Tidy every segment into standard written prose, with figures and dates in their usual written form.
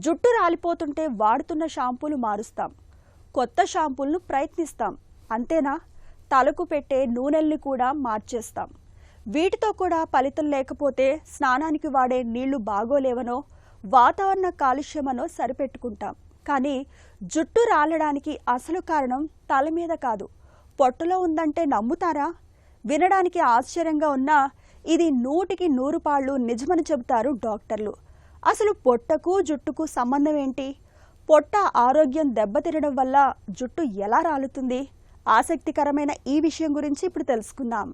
జుట్టు రాలిపోతుంటే వాడుతున్న షాంపూలు మారుస్తాం, కొత్త షాంపూలను ప్రయత్నిస్తాం. అంతేనా? తలకు పెట్టే నూనెల్ని కూడా మార్చేస్తాం. వీటితో కూడా ఫలితం లేకపోతే స్నానానికి వాడే నీళ్లు బాగోలేవనో, వాతావరణ కాలుష్యమనో సరిపెట్టుకుంటాం. కానీ జుట్టు రాలడానికి అసలు కారణం తల మీద కాదు, పొట్టలో ఉందంటే నమ్ముతారా? వినడానికి ఆశ్చర్యంగా ఉన్నా ఇది 100కి 100 పాళ్ళు నిజమని చెబుతారు డాక్టర్లు. అసలు పొట్టకు జుట్టుకు సంబంధం ఏంటి? పొట్ట ఆరోగ్యం దెబ్బతినడం వల్ల జుట్టు ఎలా రాలుతుంది? ఆసక్తికరమైన ఈ విషయం గురించి ఇప్పుడు తెలుసుకుందాం.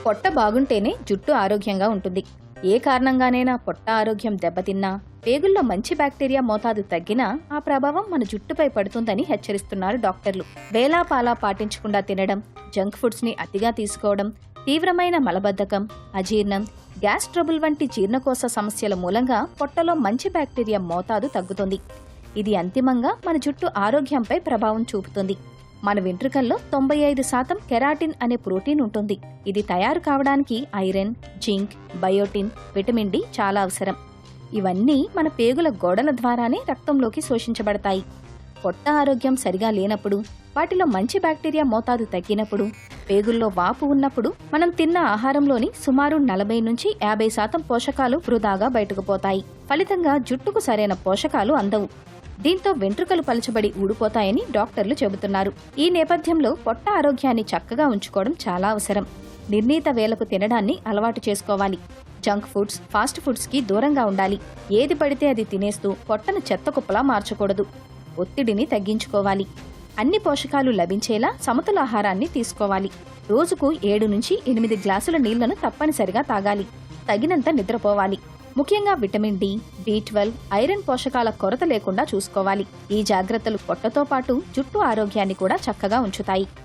పొట్ట బాగుంటేనే జుట్టు ఆరోగ్యంగా ఉంటుంది. ఏ కారణంగానైనా పొట్ట ఆరోగ్యం దెబ్బతిన్నా, పేగుల్లో మంచి బ్యాక్టీరియా మోతాదు తగ్గినా ఆ ప్రభావం మన జుట్టుపై పడుతుందని హెచ్చరిస్తున్నారు డాక్టర్లు. వేలాపాలా పాటించకుండా తినడం, జంక్ ఫుడ్స్ ని అతిగా తీసుకోవడం, తీవ్రమైన మలబద్ధకం, అజీర్ణం, గ్యాస్ ట్రబుల్ వంటి జీర్ణకోశ సమస్యల మూలంగా పొట్టలో మంచి బ్యాక్టీరియా మోతాదు తగ్గుతుంది. ఇది అంతిమంగా మన జుట్టు ఆరోగ్యంపై ప్రభావం చూపుతుంది. మన వెంట్రుకల్లో 95% కెరాటిన్ అనే ప్రోటీన్ ఉంటుంది. ఇది తయారు కావడానికి iron, zinc, biotin, vitamin D చాలా అవసరం. ఇవన్నీ మన పేగుల గోడల ద్వారానే రక్తంలోకి శోషించబడతాయి. పొట్ట ఆరోగ్యం సరిగా లేనప్పుడు, వాటిలో మంచి బ్యాక్టీరియా మోతాదు తగ్గినప్పుడు, పేగుల్లో వాపు ఉన్నప్పుడు మనం తిన్న ఆహారంలోని సుమారు 40 నుంచి 50% పోషకాలు వృధాగా బయటకు పోతాయి. ఫలితంగా జుట్టుకు సరైన పోషకాలు అందవు. దీంతో వెంట్రుకలు పలచబడి ఊడిపోతాయని డాక్టర్లు చెబుతున్నారు. ఈ నేపథ్యంలో పొట్ట ఆరోగ్యాన్ని చక్కగా ఉంచుకోవడం చాలా అవసరం. నిర్ణీత వేళకు తినడాన్ని అలవాటు చేసుకోవాలి. జంక్ ఫుడ్స్, ఫాస్ట్ ఫుడ్స్ కి దూరంగా ఉండాలి. ఏది పడితే అది తినేస్తూ పొట్టను చెత్త కుప్పలా మార్చకూడదు. ఒత్తిడిని తగ్గించుకోవాలి. అన్ని పోషకాలు లభించేలా సమతుల ఆహారాన్ని తీసుకోవాలి. రోజుకు 7 నుంచి 8 గ్లాసుల నీళ్లను తప్పనిసరిగా తాగాలి. తగినంత నిద్రపోవాలి. ముఖ్యంగా విటమిన్ డి, B12, ఐరన్ పోషకాల కొరత లేకుండా చూసుకోవాలి. ఈ జాగ్రత్తలు పొట్టతో పాటు జుట్టు ఆరోగ్యాన్ని కూడా చక్కగా ఉంచుతాయి.